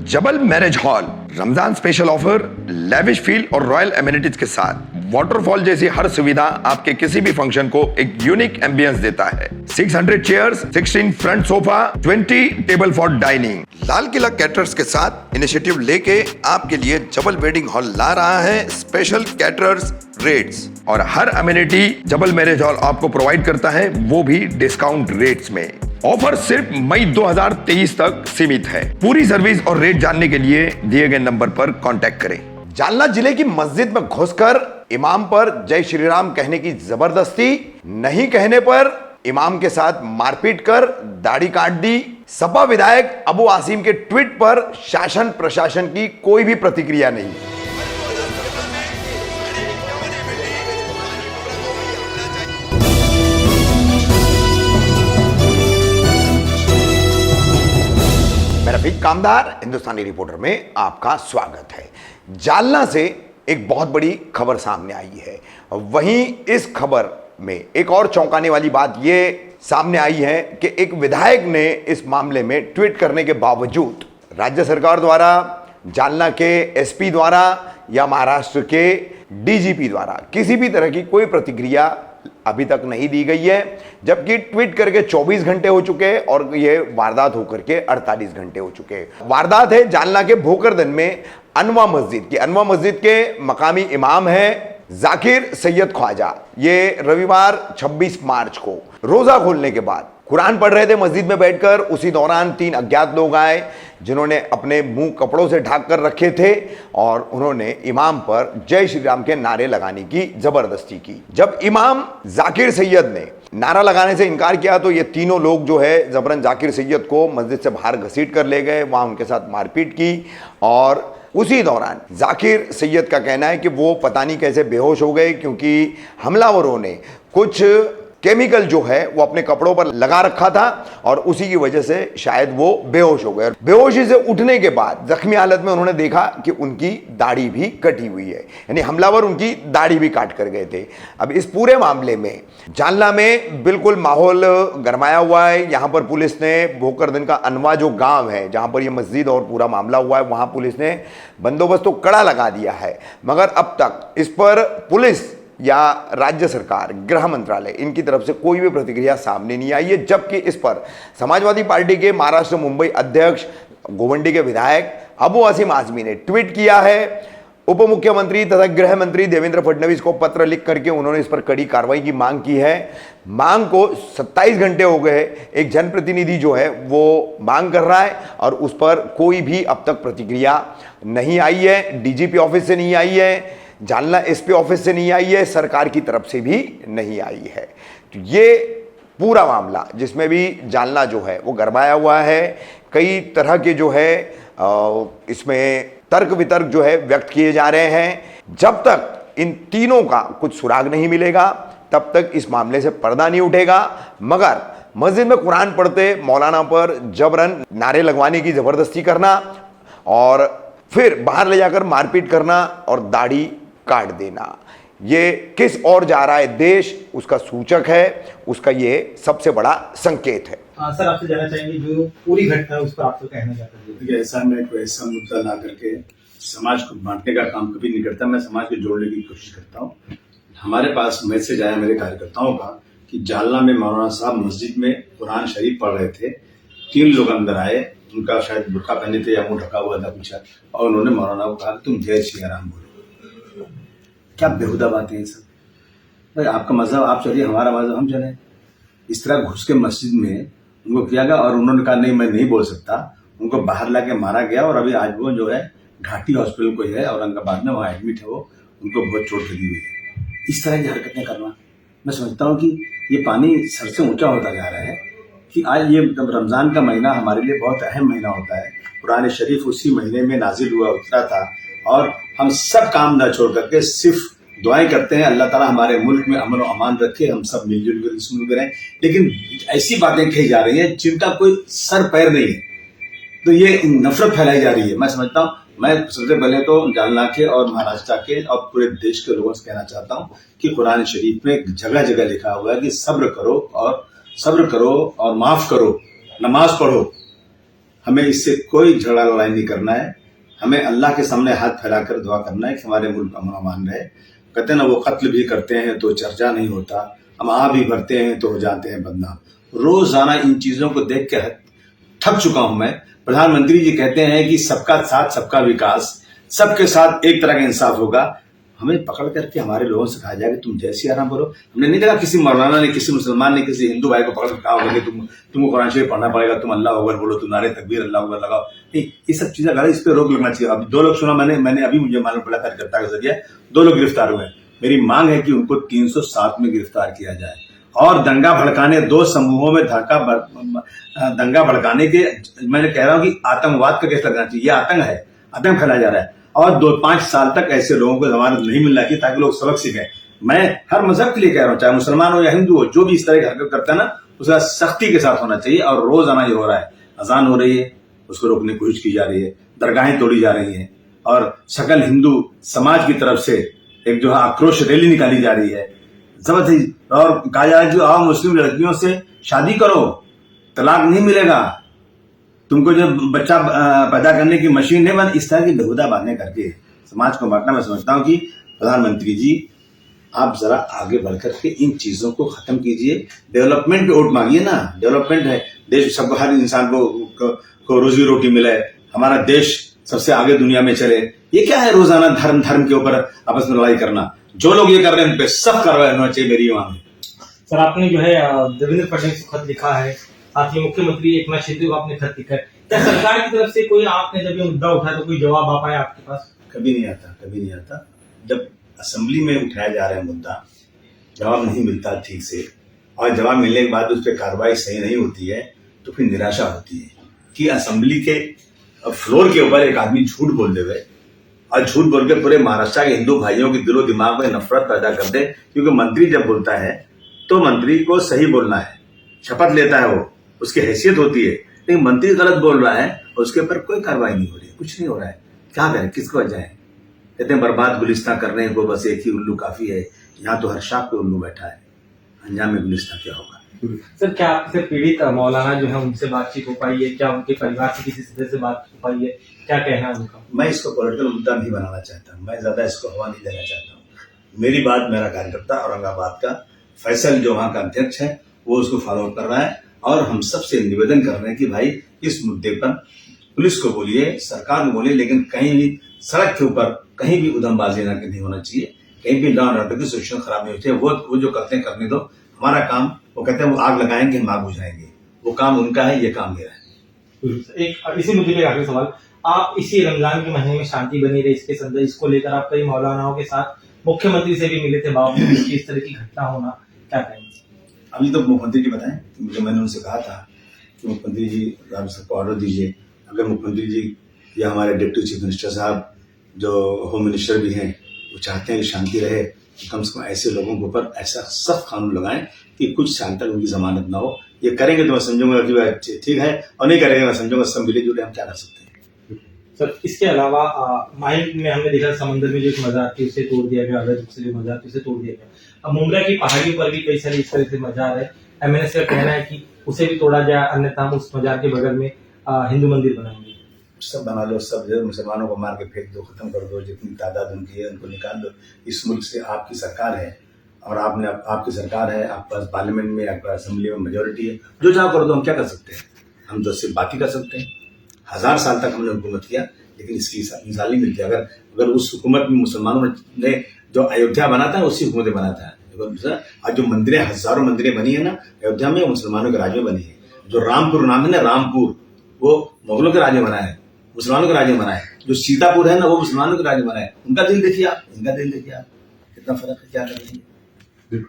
जबल marriage hall Ramzan special offer, lavish feel और royal amenities के साथ वाटरफॉल जैसी हर सुविधा आपके किसी भी फंक्शन को एक यूनिक एम्बियंस देता है। 600 chairs, 16 front sofa, 20 table for dining. Lal Qila caterers के साथ इनिशिएटिव लेके आपके लिए जबल वेडिंग हॉल ला रहा है स्पेशल कैटरर्स रेट्स, और हर अमेनिटी जबल मैरिज हॉल आपको प्रोवाइड करता है, वो भी डिस्काउंट रेट्स में। ऑफर सिर्फ मई 2023 तक सीमित है। पूरी सर्विस और रेट जानने के लिए दिए गए नंबर पर कांटेक्ट करें। जालना जिले की मस्जिद में घुसकर इमाम पर जय श्री राम कहने की जबरदस्ती, नहीं कहने पर इमाम के साथ मारपीट कर दाढ़ी काट दी। सपा विधायक अबू आसिम के ट्वीट पर शासन प्रशासन की कोई भी प्रतिक्रिया नहीं। मैं रफीक कामदार, हिंदुस्तानी रिपोर्टर में आपका स्वागत है। जालना से एक बहुत बड़ी खबर सामने आई है। वहीं इस खबर में एक और चौंकाने वाली बात यह सामने आई है कि एक विधायक ने इस मामले में ट्वीट करने के बावजूद राज्य सरकार द्वारा, जालना के एसपी द्वारा या महाराष्ट्र के डीजीपी द्वारा किसी भी तरह की कोई प्रतिक्रिया अभी तक नहीं दी गई है, जबकि ट्वीट करके 24 घंटे हो चुके हैं और ये वारदात होकर के 48 घंटे हो चुके हैं। वारदात है जालना के भोकरदन में अनवा मस्जिद की। अनवा मस्जिद के मकामी इमाम है जाकिर सैयद ख्वाजा। ये रविवार 26 मार्च को रोजा खोलने के बाद कुरान पढ़ रहे थे मस्जिद में बैठकर। उसी दौरान 3 अज्ञात लोग आए जिन्होंने अपने मुंह कपड़ों से ढक कर रखे थे और उन्होंने इमाम पर जय श्री राम के नारे लगाने की जबरदस्ती की। जब इमाम जाकिर सैयद ने नारा लगाने से इनकार किया तो ये तीनों लोग जो है जबरन जाकिर सैयद को मस्जिद से बाहर घसीट कर ले गए, वहां उनके साथ मारपीट की। और उसी दौरान जाकिर सैयद का कहना है कि वो पता नहीं कैसे बेहोश हो गए, क्योंकि हमलावरों ने कुछ केमिकल जो है वो अपने कपड़ों पर लगा रखा था और उसी की वजह से शायद वो बेहोश हो गए। बेहोशी से उठने के बाद जख्मी हालत में उन्होंने देखा कि उनकी दाढ़ी भी कटी हुई है, यानी हमलावर उनकी दाढ़ी भी काट कर गए थे। अब इस पूरे मामले में जालना में बिल्कुल माहौल गरमाया हुआ है। यहाँ पर पुलिस ने भोकरदन का अनवा जो गांव है जहाँ पर यह मस्जिद और पूरा मामला हुआ है, वहाँ पुलिस ने बंदोबस्त तो कड़ा लगा दिया है, मगर अब तक इस पर पुलिस या राज्य सरकार, गृह मंत्रालय, इनकी तरफ से कोई भी प्रतिक्रिया सामने नहीं आई है। जबकि इस पर समाजवादी पार्टी के महाराष्ट्र मुंबई अध्यक्ष, गोवंडी के विधायक अबू आसिम आजमी ने ट्वीट किया है। उप मुख्यमंत्री तथा गृह मंत्री देवेंद्र फडणवीस को पत्र लिख करके उन्होंने इस पर कड़ी कार्रवाई की मांग की है। मांग को 27 घंटे हो गए, एक जनप्रतिनिधि जो है वो मांग कर रहा है और उस पर कोई भी अब तक प्रतिक्रिया नहीं आई है। डीजीपी ऑफिस से नहीं आई है, जालना एसपी ऑफिस से नहीं आई है, सरकार की तरफ से भी नहीं आई है। तो ये पूरा मामला जिसमें भी जालना जो है वो गरमाया हुआ है। कई तरह के जो है इसमें तर्क वितर्क जो है व्यक्त किए जा रहे हैं। जब तक इन तीनों का कुछ सुराग नहीं मिलेगा तब तक इस मामले से पर्दा नहीं उठेगा। मगर मस्जिद में कुरान पढ़ते मौलाना पर जबरन नारे लगवाने की जबरदस्ती करना और फिर बाहर ले जाकर मारपीट करना और दाढ़ी काट देना, ये किस ओर जा रहा है देश, उसका सूचक है, उसका ये सबसे बड़ा संकेत है। सर, आपसे जानना चाहेंगे जो पूरी घटना है उस पर आप तो कहना चाहते हैं। देखिए, ऐसा मैं कोई ऐसा मुद्दा ला करके समाज को बांटने का काम कभी नहीं करता। मैं समाज को जोड़ने की कोशिश करता हूँ। हमारे पास मैसेज आया मेरे कार्यकर्ताओं का कि जालना में मौलाना साहब मस्जिद में कुरान शरीफ पढ़ रहे थे। 3 लोग अंदर आए, उनका शायद बुर्का पहने थे या मुंह ढका हुआ था कुछ, और उन्होंने मौलाना को कहा तुम जय श्री राम बोलो। क्या बेहुदा बात है ये सब। भाई, आपका मजहब आप चलिए, हमारा मजहब हम चले। इस तरह घुस के मस्जिद में उनको किया गया और उन्होंने कहा नहीं मैं नहीं बोल सकता। उनको बाहर लाके मारा गया और अभी आज वो जो है घाटी हॉस्पिटल को है, औरंगाबाद में वहाँ एडमिट है। वो उनको बहुत चोट लगी हुई है। इस तरह की हरकतें करना, मैं समझता हूँ कि ये पानी सर से ऊंचा होता जा रहा है। कि आज ये रमजान का महीना हमारे लिए बहुत अहम महीना होता है। कुरान शरीफ उसी महीने में नाजिल हुआ, उतरा था, और हम सब काम ना छोड़ करके सिर्फ दुआएं करते हैं अल्लाह ताला हमारे मुल्क में अमन और अमान रखे, हम सब मिलजुल कर इसमें करें। लेकिन ऐसी बातें कही जा रही हैं जिनका कोई सर पैर नहीं है, तो ये नफरत फैलाई जा रही है। मैं समझता हूँ, मैं सबसे पहले तो जालना के और महाराष्ट्र के और पूरे देश के लोगों से कहना चाहता हूँ कि कुरान शरीफ में जगह जगह लिखा हुआ है कि सब्र करो और माफ करो, नमाज पढ़ो। हमें इससे कोई झगड़ा लड़ाई नहीं करना है। हमें अल्लाह के सामने हाथ फैलाकर दुआ करना है कि हमारे मुल्क का अमन रहे। कहते हैं ना, वो कत्ल भी करते हैं तो चर्चा नहीं होता, हम आ भी भरते हैं तो हो जाते हैं बदनाम। रोजाना इन चीजों को देख के थक चुका हूं मैं। प्रधानमंत्री जी कहते हैं कि सबका साथ सबका विकास, सबके साथ एक तरह का इंसाफ होगा। हमें पकड़ करके हमारे लोगों से कहा जाए कि तुम जैसी आराम करो। हमने नहीं देखा किसी मौलाना ने, किसी मुसलमान ने, किसी हिंदू भाई को पकड़ कर कहा होगा कि तुमको कुरान शरीफ पढ़ना पड़ेगा, तुम अल्लाह अकबर बोलो, तुम नारे तकबीर अल्लाह अकबर लगाओ। नहीं, ये सब चीजें गलत, इस पे रोक लगना चाहिए। अब 2 लोग सुना मैंने अभी मुझे मालूम पड़ा कार्यकर्ता के जरिए 2 लोग गिरफ्तार हुए। मेरी मांग है कि उनको 307 में गिरफ्तार किया जाए और दंगा भड़काने 2 समूहों में दंगा भड़काने के, मैंने कह रहा हूं कि आतंकवाद का केस लगना चाहिए। ये आतंक है, आतंक फैलाया जा रहा है और 2-5 साल तक ऐसे लोगों को जमानत नहीं मिलना चाहिए ताकि लोग सबक सीखें। मैं हर मजहब के लिए कह रहा हूं, चाहे मुसलमान हो या हिंदू हो, जो भी इस तरह की हरकत करता है ना, उसका सख्ती के साथ होना चाहिए। और रोजाना ये हो रहा है, अजान हो रही है, उसको रोकने की कोशिश की जा रही है, दरगाहें तोड़ी जा रही हैं और सकल हिंदू समाज की तरफ से एक जो है आक्रोश रैली निकाली जा रही है जबरदस्त। और कहा जा रहा है कि आओ मुस्लिम लड़कियों से शादी करो, तलाक नहीं मिलेगा, तुमको जो बच्चा पैदा करने की मशीन नहीं बन। इस तरह की बेहुदा बातें करके समाज को बांटना, मैं समझता हूं कि प्रधानमंत्री जी आप जरा आगे बढ़कर के इन चीजों को खत्म कीजिए। डेवलपमेंट पे वोट मांगिए ना, डेवलपमेंट है, देश सबको, हर इंसान को रोजी रोटी मिले, हमारा देश सबसे आगे दुनिया में चले। ये क्या है रोजाना धर्म के ऊपर आपस में लड़ाई करना? जो लोग ये कर रहे हैं उन पे सख्त कार्रवाई होना चाहिए, मेरी मांग है। सर, आपने जो है देवेंद्र फडणवीस को खत लिखा है, साथ ही मुख्यमंत्री एकनाथ शिंदे को आपने खत लिखा है। क्या सरकार की तरफ से कोई, आपने जब ये मुद्दा उठाया तो कोई जवाब आ पाया आपके पास? कभी नहीं आता। जब असेंबली में उठाया जा रहा है मुद्दा, जवाब नहीं मिलता ठीक से, और जवाब मिलने के बाद उस पर कार्रवाई सही नहीं होती है, तो फिर निराशा होती है कि असेंबली के फ्लोर के ऊपर एक आदमी झूठ बोल देवे और झूठ बोल के पूरे महाराष्ट्र के हिंदू भाइयों के दिलो दिमाग में नफरत पैदा कर दे। क्योंकि मंत्री जब बोलता है तो मंत्री को सही बोलना है, शपथ लेता है, वो उसकी हैसियत होती है। लेकिन मंत्री गलत बोल रहा है और उसके ऊपर कोई कार्रवाई नहीं हो रही है, कुछ नहीं हो रहा है। क्या करें, किसको जाए? कहते हैं बर्बाद गुलिस्तान करने को बस एक ही उल्लू काफी है। यहाँ तो हर शाख पे उल्लू बैठा है, अंजाम में गुलिस्तान क्या होगा? सर, क्या आपसे पीड़ित मौलाना जो है उनसे बातचीत हो पाई है? क्या उनके परिवार से किसी सदस्य से बात हो पाई है? क्या कहना है उनका? मैं इसको पॉलिटिकल मुद्दा नहीं बनाना चाहता, मैं ज्यादा इसको हवा नहीं देना चाहता हूँ। मेरी बात, मेरा कार्यकर्ता औरंगाबाद का फैसल जो वहां का अध्यक्ष है वो उसको फॉलो कर रहा है। और हम सबसे निवेदन कर रहे हैं कि भाई इस मुद्दे पर पुलिस को बोलिए, सरकार को बोलिए, लेकिन कहीं भी सड़क के ऊपर कहीं भी उधमबाजी नहीं होना चाहिए, कहीं भी लॉ एंड ऑर्डर की सिचुएशन खराब नहीं होनी चाहिए। वो जो करते हैं करने दो, हमारा काम, वो कहते हैं वो आग लगाएंगे हम आग बुझाएंगे, वो काम उनका है, ये काम मेरा है। एक इसी मुद्दे पे आखिरी सवाल, आप इसी रमजान के महीने में शांति बनी रहे, इसके संदर्भ इसको लेकर आप कई मौलानाओं के साथ मुख्यमंत्री से भी मिले थे, बावजूद इसकी इस तरह की घटना होना, क्या कहेंगे? अभी तो मुख्यमंत्री जी बताएं, मुझे मैंने उनसे कहा था कि मुख्यमंत्री जी आप सबको ऑर्डर दीजिए। अगर मुख्यमंत्री जी या हमारे डिप्टी चीफ मिनिस्टर साहब जो होम मिनिस्टर भी हैं वो चाहते हैं कि शांति रहे, तो कम से कम ऐसे लोगों के ऊपर ऐसा सख्त कानून लगाएं कि कुछ साल तक उनकी जमानत ना हो। ये करेंगे तो मैं समझूंगा कि ठीक है, और नहीं करेंगे मैं समझूंगा सब मिले जुले हम क्या कर सकते हैं। सर, इसके अलावा माइंड में हमने देखा समंदर में जो एक मजार थी उसे तोड़ दिया गया, अवैध रूप से जो मजार थी उसे तोड़ दिया गया। अब मुंब्रा की पहाड़ियों पर भी कई सारे इस तरह से मजार है। एमएनएस का कहना है कि उसे भी तोड़ा जाए, अन्यथा हम उस मजार के बगल में हिंदू मंदिर बनाएंगे। सब बना लो, सब जो मुसलमानों को मार के फेंक दो, खत्म कर दो, जितनी तादाद उनकी है उनको निकाल दो। इस मुल्क से आपकी सरकार है और आपकी सरकार है, आपके पास पार्लियामेंट में, आपके असेंबली में मेजोरिटी है, जो चाहो कर दो, हम क्या कर सकते हैं? हम तो सिर्फ बात ही कर सकते हैं। 1000 साल तक हमने हुकूमत किया, लेकिन इसकी मिसाल नहीं मिलती। अगर उस हुकूमत में मुसलमानों ने जो अयोध्या बना था उसी हुकूमत बना था। आज जो मंदिरें, हजारों मंदिरें बनी है ना अयोध्या में, मुसलमानों के राज्य में बनी है। जो रामपुर नाम है ना, रामपुर, वो मुगलों के राज्य बना है, मुसलमानों के राज्य बना है। जो सीतापुर है ना, वो मुसलमानों के राज्य बना है। उनका दिल देखिए आप, इनका दिल देखिए आप, कितना फर्क है, क्या करेंगे?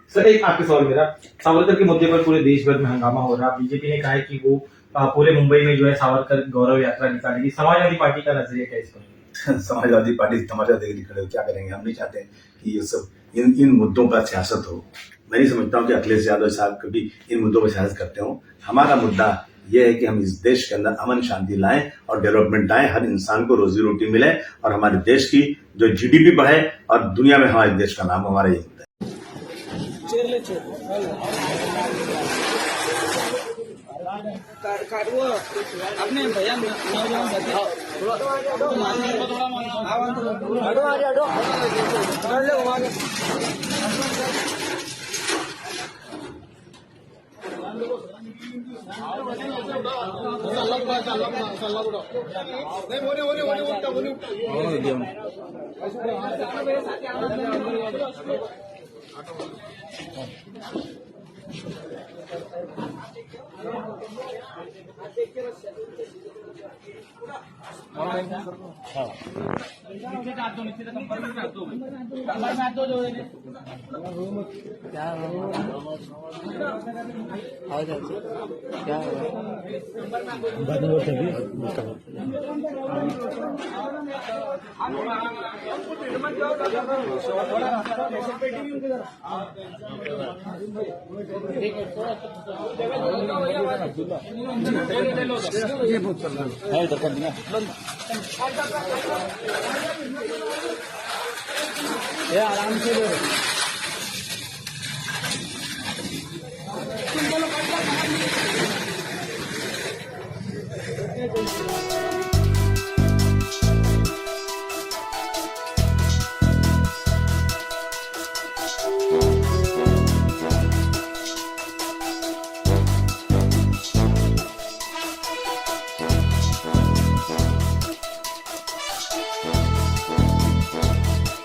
सर, एक आपके सवाल मेरा, सावरकर के मुद्दे पर पूरे देश भर में हंगामा हो रहा है। बीजेपी ने कहा है कि वो पूरे मुंबई में जो है सावरकर गौरव यात्रा निकालेगी। समाजवादी पार्टी का नजरिया क्या इस पर? समाजवादी पार्टी तमाशा देखने खड़े हो, क्या करेंगे? हम नहीं चाहते कि ये सब इन मुद्दों पर सियासत हो। मैं नहीं समझता हूँ कि अखिलेश यादव साहब कभी इन मुद्दों पर सियासत करते हो। हमारा मुद्दा यह है कि हम इस देश के अंदर अमन शांति लाएं और डेवलपमेंट लाएं, हर इंसान को रोजी रोटी मिले और हमारे देश की जो जीडीपी बढ़े और दुनिया में हमारे देश का नाम, हमारा ये मुद्दा है। वो अपने भैया नौजवान साथी आराम से